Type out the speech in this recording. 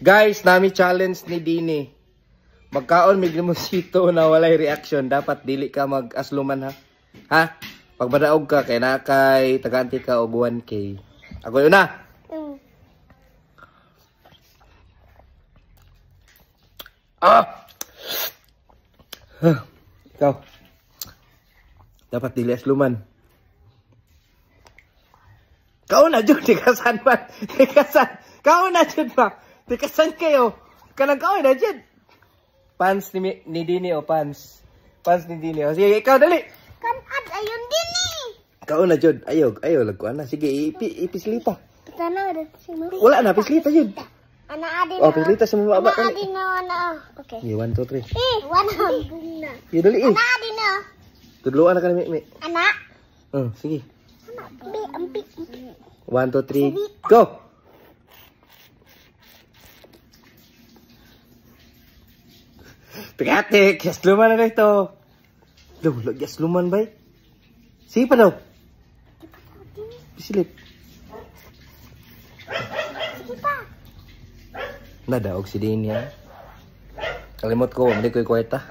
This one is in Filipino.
Guys, nami challenge ni Dini. Magkaon mig limosito na walay reaction. Dapat dili ka mag-asluman ha. Ha? Pag madaog ka, kay nakay, taganti ka og 1K. Ako yun na. Ikaw. Dapat dili asluman. Kau na jud tikasan man. Tikasan. Kau na jud ba? Tikasan kayo. Kanang kau na jud. Pants ni Dini o pants. Pants ni Dini. O sige, ikaw dali. Kan ayun Dini. Kau na jud. Ayaw lagkuan na. Sige, ipislita. Tanaw dito si Mama. Wala na, pislita jud. Ana adi Oh, pislita sa mga baba. Ana adi na ana. Okay. 1 2 3. 1 na. Yo dali. Ana adi na. Tudluan na ka ni Mi. Ana. Sige. Ampi. 1 2 3. Go. Pagate, gasluman na ito. Daw, gasluman ba? Sige pa daw. Pisilip. Sige pa. Nadaog si Dini ha. Kalimot ko, hindi ko ikweta.